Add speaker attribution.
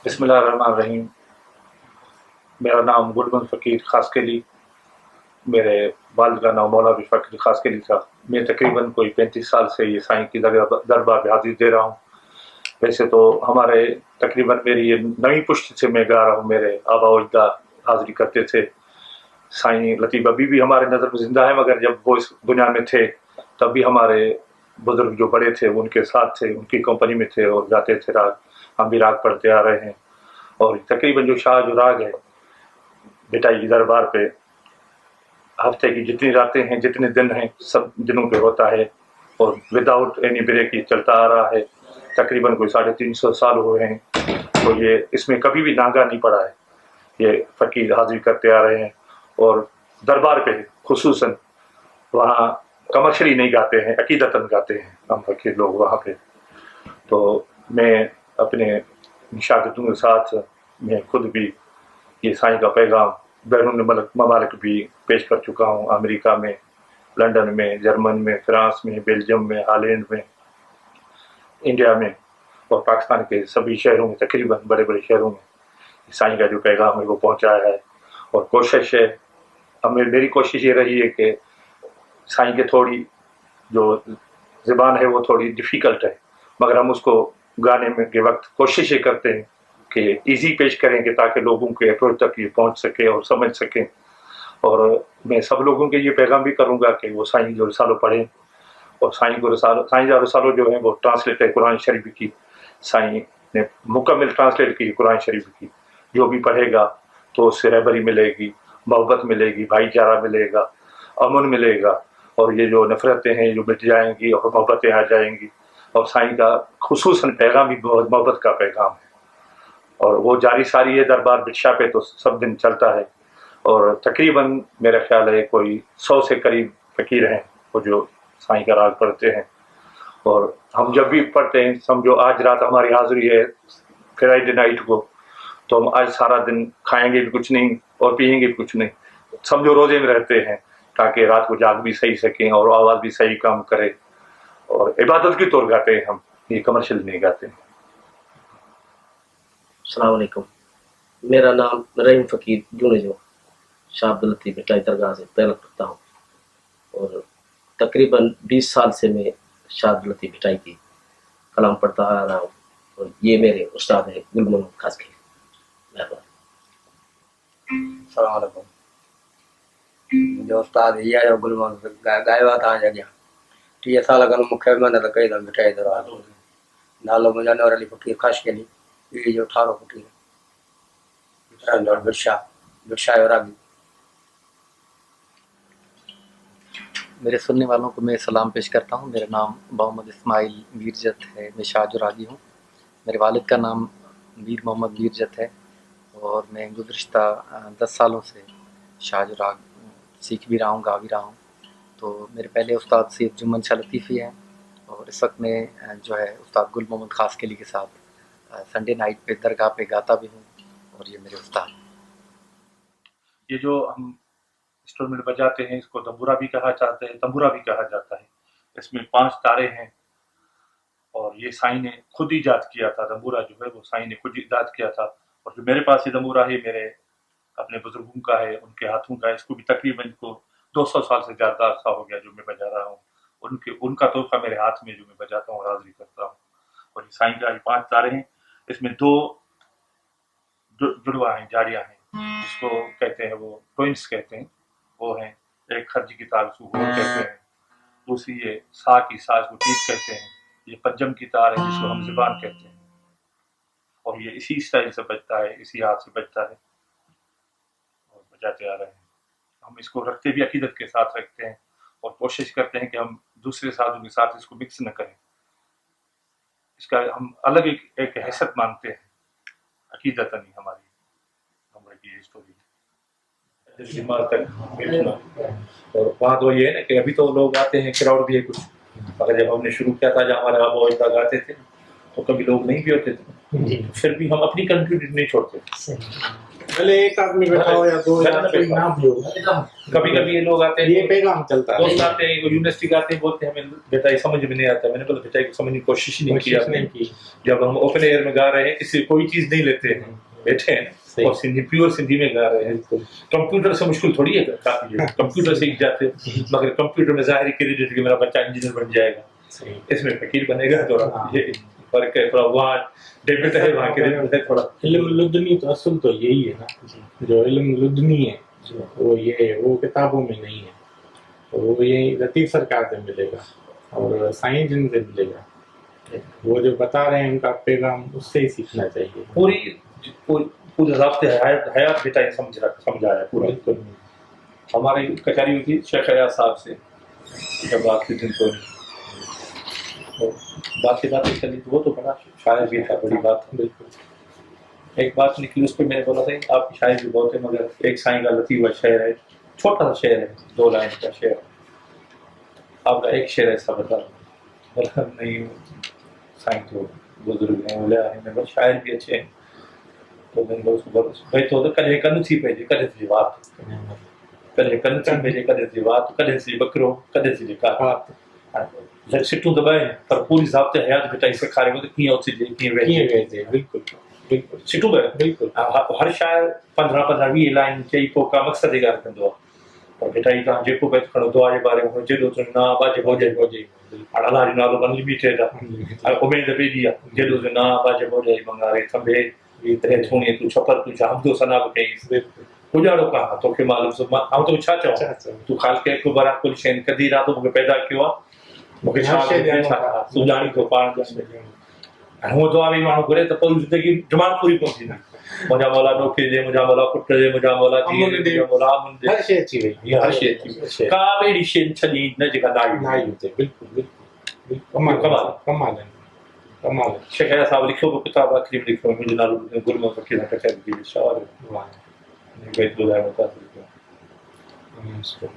Speaker 1: बिस्मिल्लाहिर्रहमानिर्रहीम। मेरा नाम गुलबन फ़कीर खासकेली, मेरे वालिद का नाम मौलवी फ़कीर खासकेली था। मैं तकरीबन कोई 35 साल से ये साईं की दरबार में हाज़िरी दे रहा हूँ। वैसे तो हमारे तकरीबन मेरी ये 9वीं पुश्त से मैं गा रहा हूँ, मेरे आबा व अजदाद हाज़िरी करते थे। साईं लतीफ़ अभी भी हमारे नज़र में ज़िंदा है, मगर जब वो इस दुनिया में थे तब भी हमारे बुज़ुर्ग जो बड़े थे उनके साथ थे, उनकी कंपनी में थे और गाते थे राग। हम भी राग पढ़ते आ रहे हैं। और तकरीबन जो शाह जो राग है बिटाई की दरबार पे हफ्ते की जितनी रातें हैं, जितने दिन हैं, सब दिनों पे होता है और विदाउट एनी ब्रेक ये चलता आ रहा है। तकरीबन कोई 350 साल हुए हैं, तो ये इसमें कभी भी नागा नहीं पड़ा है। ये फ़कीर हाज़िरी करते आ रहे हैं और दरबार पे खुसूसन वहाँ कमर्शियली नहीं गाते हैं, अकीदतन गाते हैं हम फ़कीर लोग वहाँ पे। तो मैं अपने शागिर्दों के साथ मैं खुद भी ये साईं का पैगाम बैरून ममालिक भी पेश कर चुका हूँ। अमेरिका में, लंदन में, जर्मन में, फ्रांस में, बेल्जियम में, हॉलैंड में, इंडिया में और पाकिस्तान के सभी शहरों में, तकरीबन बड़े-बड़े शहरों में साईं का जो पैगाम है वो पहुँचाया है। और कोशिश है, मेरी कोशिश ये रही है कि साईं की थोड़ी जो ज़ुबान है वो थोड़ी डिफ़िकल्ट है, मगर हम उसको गाने में के वक़्त कोशिश ये करते हैं कि ईज़ी पेश करें कि ताकि लोगों के अप्रोच तक ये पहुँच सके और समझ सकें। और मैं सब लोगों के ये पैगाम भी करूँगा कि वो साईं जो रिसालो पढ़ें और साईं का रिसालो जो है वो ट्रांसलेट है कुरान शरीफ की। साईं ने मुकम्मल ट्रांसलेट की कुरान शरीफ की। जो भी पढ़ेगा तो उससे रहबरी मिलेगी, मोहब्बत मिलेगी, भाईचारा मिलेगा, अमन मिलेगा और ये जो नफ़रतें हैं जो मिट जाएँगी और मोहब्बतें आ जाएँगी। और साईं का खुसूसन पैगाम भी बहुत मोहब्बत का पैगाम है और वो जारी सारी है दरबार बिरशा पे तो सब दिन चलता है। और तकरीबन मेरा ख्याल है कोई 100 से करीब फ़कीर हैं वो जो साईं का राग पढ़ते हैं। और हम जब भी पढ़ते हैं, समझो आज रात हमारी हाज़िरी है फ्राइडे नाइट को, तो हम आज सारा दिन खाएंगे भी कुछ नहीं और पिएंगे भी कुछ नहीं, समझो रोज़े में रहते हैं ताकि रात को जाग भी सही सकें और आवाज़ भी सही काम करे। और इबादत के तौर गाते हैं हम, ये कमर्शियल नहीं गाते हैं।
Speaker 2: अस्सलाम वालेकुम। मेरा नाम रहीम फ़कीर जूनेजो शाह अब्दुल लतीफ़ बिटाई दरगाह से तैनात करता हूँ और तकरीबन 20 साल से मैं शाह अब्दुल लतीफ़ बिटाई की कलाम पढ़ता आ रहा हूँ और ये मेरे उस्ताद हैं गुलमन खासकेली। मेहरबानी।
Speaker 3: अस्सलाम वालेकुम। मुंहिंजो उस्ताद हीअ आहे गुलमन ॻायो आहे तव्हांजे अॻियां। 30 साल खनि मूंखे महिनत कई अथनि बिटाई दरबार में। नालो मुंहिंजो अनवर अली फ़कीर खासकेली, पीढ़ी जो 18 फ़कीर, बिरशा जो रागी।
Speaker 4: मेरे सुनने वालों को मैं सलाम पेश करता हूँ। मेरा नाम मोहम्मद इस्माइल मीरजत है, मैं शाहजो रागी हूँ। मेरे वालिद का नाम मीर मोहम्मद मीरजत है और मैं गुज़श्ता 10 सालों से शाहजो राग सीख भी रहा हूँ, गा भी रहा हूँ। तो मेरे पहले उस्ताद सैयद जुम्मन शाह लतीफ़ी हैं और इस वक्त मैं जो है उस्ताद गुल मोहम्मद खासकेली के साथ संडे नाइट पे दरगाह पे गाता भी हूँ और ये मेरे उस्ताद।
Speaker 1: ये जो हम इंस्ट्रूमेंट बजाते हैं इसको तंबूरा भी कहा जाता है, तंबूरा भी कहा जाता है। इसमें 5 तारे हैं और ये साईं ने खुद ईजाद किया था। तंबूरा जो है वो साईं ने खुद ईजाद किया था। और जो मेरे पास ये तंबूरा है मेरे अपने बुजुर्गों का है, उनके हाथों का है। इसको भी तकरीबन को 200 साल से ज़्यादा अरसा हो गया जो मैं बजा रहा हूँ। उनका तोहफा मेरे हाथ में जो मैं बजाता हूँ और हाज़िरी करता हूँ। और ये साईं का 5 तारे हैं, इसमें 2 जुड़वा हैं, जाड़ियाँ हैं, जिसको कहते हैं वो ट्विन्स कहते हैं, वो हैं। एक खर्ज की तार उसको गोल कहते हैं, दूसरी ये सा की साज को टीक कहते हैं, ये पंजम की तार है जिसको हम ज़ुबान कहते हैं। और ये इसी स्टाइल से बजता है, इसी हाथ से बजता है और बजाते आ रहे हैं। हम इसको रखते भी अकीदत के साथ रखते हैं और कोशिश करते हैं कि हम दूसरे साधुओं के साथ इसको मिक्स न करें। इसका हम अलग एक हैसियत मानते हैं, अकीदत नहीं हमारी ये स्टोरी दिमाग तक बैठना। और बात वो ये है ना कि अभी तो लोग आते हैं, क्राउड भी है कुछ, मगर जब हमने शुरू किया था, जब हमारे आबा अजदाद गाते थे तो कभी लोग नहीं भी होते थे, तो फिर भी हम अपनी कंट्रीब्यूट नहीं छोड़ते।
Speaker 5: भले एक आदमी बैठा हो या दो या कोई ना भी हो,
Speaker 1: कभी कभी ये लोग आते
Speaker 5: ये
Speaker 1: हैं,
Speaker 5: पैगाम चलता
Speaker 1: दोस्त
Speaker 5: है।
Speaker 1: आते हैं, यूनिवर्सिटी के आते हैं, बोलते हैं हमें बेटा ये समझ में नहीं आता। मैंने बोला बेटा ये समझने की कोशिश ही नहीं की
Speaker 5: कोशिश
Speaker 1: आपने।
Speaker 5: नहीं की।
Speaker 1: जब हम ओपन एयर में गा रहे हैं, किसी कोई चीज नहीं लेते हैं, बैठे हैं
Speaker 5: सही।
Speaker 1: और सिंधी प्योर सिंधी में गा रहे हैं। कंप्यूटर से मुश्किल थोड़ी है, काफी है, कंप्यूटर सीख जाते हो, मगर कंप्यूटर में जाहिर क्रेडिट कि मेरा बच्चा इंजीनियर बन जाएगा,
Speaker 5: सही।
Speaker 1: इसमें फकीर बनेगा। थोड़ा
Speaker 5: हाँ।
Speaker 1: ये फर्क है, थोड़ा वहाँ डेबिट है, वहाँ क्रेडिट है थोड़ा।
Speaker 5: इल्म लुदनी तो असल तो यही है ना, जो इल्म लुदनी है वो ये है, वो किताबों में नहीं है, तो वो यही लतीफ़ सरकार से मिलेगा और साईं जिन से मिलेगा। वो जो बता रहे हैं उनका पैगाम उससे ही सीखना चाहिए।
Speaker 1: पूरे ज़ाब्ते हयात बेटा ये समझाया पूरा।
Speaker 5: बिल्कुल।
Speaker 1: हमारी कचहरी हुई थी शेख हयात साहब से, जब आखिरी दिन तो बातें चली, तो वो तो बड़ा शायर भी था, बड़ी बात है।
Speaker 5: बिल्कुल।
Speaker 1: एक बात निकली उस पर मैंने बोला था आपकी शायरी भी बहुत है, मगर एक साईं का लतीफ़ शेर है, छोटा सा शेर है, 2 लाइन का शेर, आपका एक शेर ऐसा बता। बोला नहीं साईं तो बुजुर्ग हैं, बोले मैं बस शायर भी अच्छे हैं। तो मैंने बोला उसको भाई तो कॾहिं कन थी पइजे, कॾहिं थी वात, कॾहिं कन थी पइजे, कॾहिं थी वात, कॾहिं थी बकरो, कॾहिं थी जेका सिटूं दॿाइनि, पर पूरी ज़ाब्ते हयात बेटा ई सेखारे थो कीअं उथिजे, कीअं वेहिजे।
Speaker 5: बिल्कुल बिल्कुल
Speaker 1: सिटूं दॿाइनि।
Speaker 5: बिल्कुल।
Speaker 1: हर शायर 15-20 लाइन चई पोइ का मक़सद जी ॻाल्हि कंदो आहे, पर बेटा ई तव्हां जेको बि खणो दुआ जे बारे में, जेॾो तुंहिंजो नाम बाजे भोजे, हाणे अलाह जो नालो अनलिमिटेड आहे, उमेद पेदी आहे, जेॾो तुंहिंजो नाम बाजे भोजे मंगारे थंभे थूणी तूं छपर तूं छा हमदो सना बि कईं, उजाड़ो कहां तोखे मालूम। आउं तो छा चवां, तूं ख़ालिक़ के बरा कुल शइ क़दीर आहे, तूं मूंखे पैदा कयो आहे, मूंखे छा तूं ॼाणी थो पाण। ऐं हूअं दुआ बि माण्हू घुरे त पोइ ज़िंदगी डिमांड पूरी कोन थींदी। मुंहिंजा मौला नौकिरी ॾे, मुंहिंजा मौला पुट ॾे, मुंहिंजा मौला धीअ ॾे, मुंहिंजा मौला अमन ॾे,
Speaker 5: हर शइ अची वई,
Speaker 1: हर शइ अची वई। का बि अहिड़ी शइ छॾी न जेका
Speaker 5: ना ही हुजे। बिल्कुल बिल्कुल कमाल कमाल है कमाल।
Speaker 1: शेख हयात साहब लिखियो बि किताब आख़िरी में लिखियो, मुंहिंजो नालो गुलमोहन फ़कीर कचहरी जी शायर,
Speaker 5: वाह।
Speaker 1: बैत ॿुधायो था।
Speaker 5: तमाम सुठो।